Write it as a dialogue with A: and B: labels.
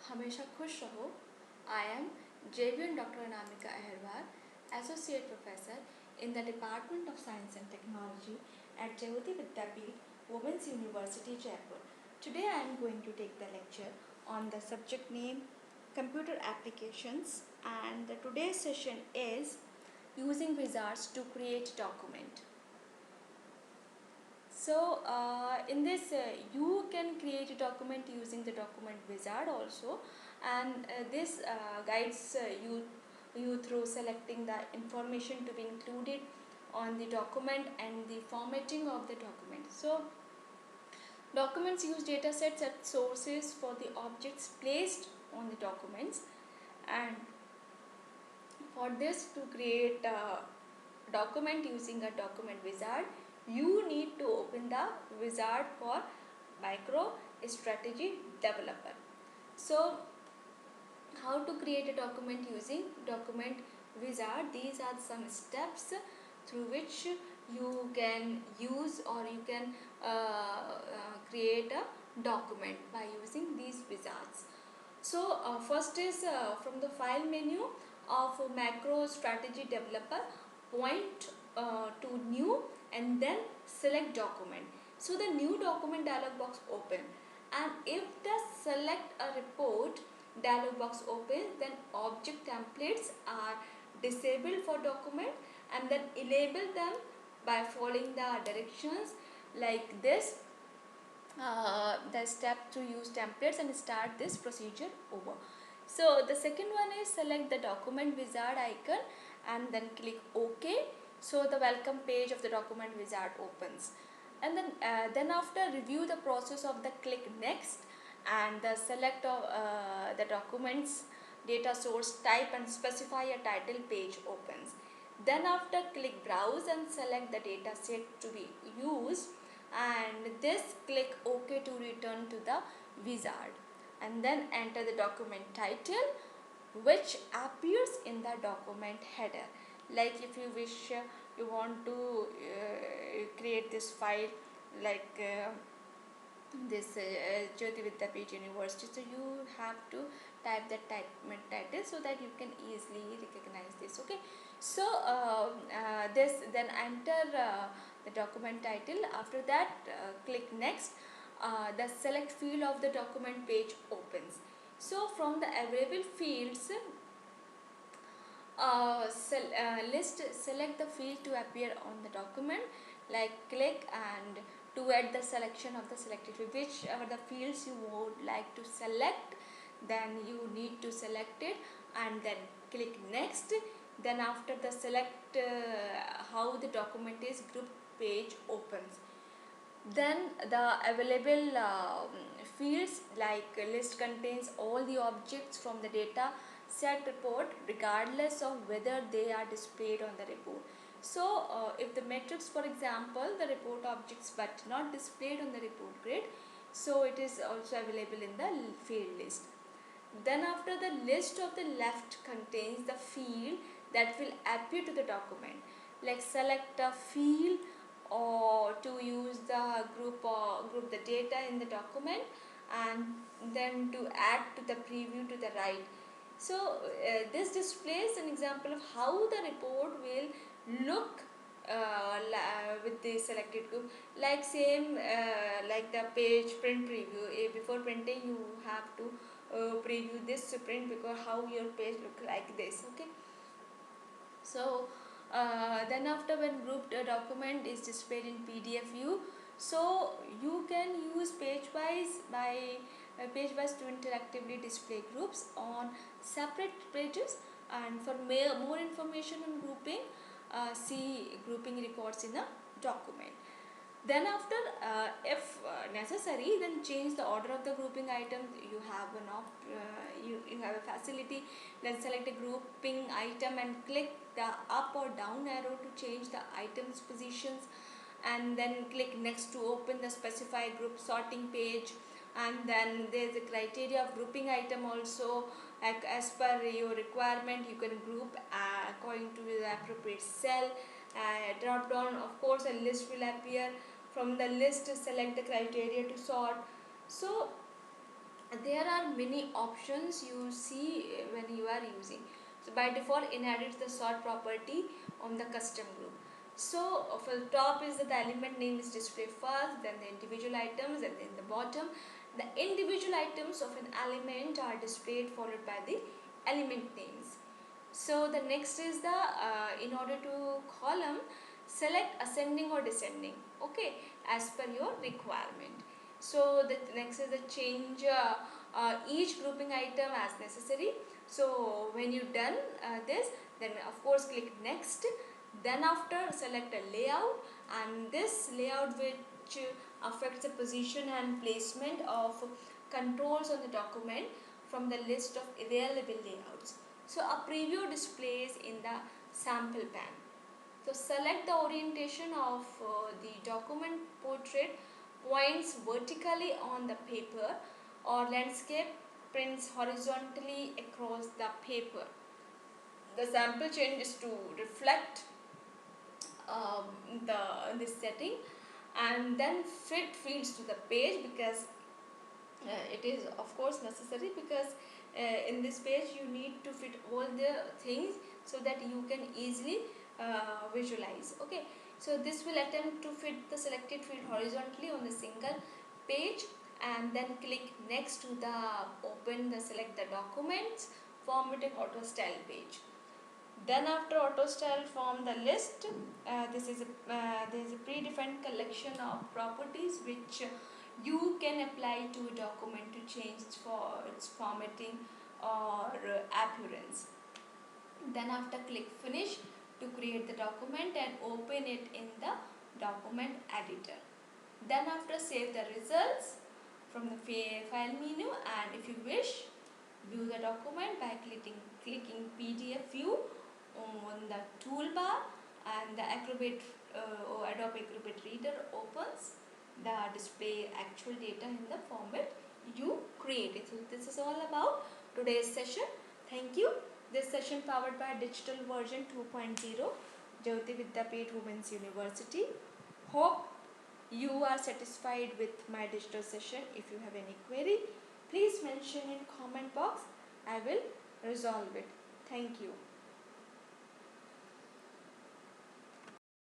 A: हमेशा खुश रहो। I am JVN Dr. Anamika Aherwal, Associate Professor in the Department of Science and Technology at Jayoti Vidyapeeth, Women's University, Jaipur. Today I am going to take the lecture on the subject name Computer Applications, and the today's session is using wizards to create document. So in this you can create a document using the document wizard also, and this guides you through selecting the information to be included on the document and the formatting of the document. So documents use data sets as sources for the objects placed on the documents, and for this to create a document using a document wizard, you need to open the wizard for MicroStrategy Developer. So how to create a document using document wizard? These are some steps through which you can use, or you can create a document by using these wizards. So first is from the file menu of MicroStrategy Developer, point to new and then select document. So the new document dialog box open, and if the select a report dialog box opens, then object templates are disabled for document, and then enable them by following the directions like this. The step to use templates and start this procedure over. So the second one is select the document wizard icon and then click OK. So the welcome page of the document wizard opens, and then after review the process of the click next, and the select of the documents data source type and specify a title page opens. Then after click browse and select the data set to be used, and this click OK to return to the wizard, and then enter the document title which appears in the document header. Like if you wish, you want to create this file like this Jyoti Vidyapeeth University, so you have to type that title so that you can easily recognize this. Okay, so this then enter the document title. After that click next. The select field of the document page opens. So from the available fields, select the field to appear on the document, like click and to add the selection of the selected field, whichever the fields you would like to select, then you need to select it and then click next. Then after the select how the document is grouped page opens. Then the available fields like list contains all the objects from the data set report regardless of whether they are displayed on the report. So if the matrix, for example, the report objects but not displayed on the report grid, so it is also available in the field list. Then after the list of the left contains the field that will appear to the document, like select a field or to use the group or group the data in the document, and then to add to the preview to the right. So this displays an example of how the report will look with the selected group, like same like the page print preview. Before printing you have to preview this print because how your page look like this. Okay, so then after when grouped document is displayed in PDF view, so you can use page wise to interactively display groups on separate pages, and for more information on grouping, see grouping records in a document. Then after if necessary, then change the order of the grouping items. You have you have a facility. Then select a grouping item and click the up or down arrow to change the item's positions, and then click next to open the specified group sorting page. And then there is a criteria of grouping item also, like as per your requirement you can group according to the appropriate cell. Drop down, of course a list will appear. From the list select the criteria to sort. So there are many options you see when you are using. So by default inherits the sort property on the custom group. So for the top is that the element name is displayed first, then the individual items, and then the bottom the individual items of an element are displayed followed by the element names. So the next is the in order to column, select ascending or descending, okay, as per your requirement. So the next is the change each grouping item as necessary. So when you done this, then of course click next. Then after select a layout, and this layout which affects the position and placement of controls on the document from the list of available layouts. So a preview displays in the sample pane. So select the orientation of the document. Portrait points vertically on the paper, or landscape prints horizontally across the paper. The sample changes to reflect this setting, and then fit fields to the page, because it is of course necessary, because in this page you need to fit all the things so that you can easily visualize. Okay, so this will attempt to fit the selected field horizontally on the single page, and then click next to the open the select the documents formatting auto style page. Then after auto style form the list, this is there is a predefined collection of properties which you can apply to a document to change for its formatting or appearance. Then after click finish to create the document and open it in the document editor. Then after save the results from the file menu, and if you wish view the document by clicking PDF view on the toolbar, and the Acrobat or Adobe Acrobat Reader opens the display actual data in the format you created. So this is all about today's session. Thank you. This session powered by Digital Version 2.0, Jyoti Vidyapeeth Women's University. Hope you are satisfied with my digital session. If you have any query, please mention in comment box. I will resolve it. Thank you.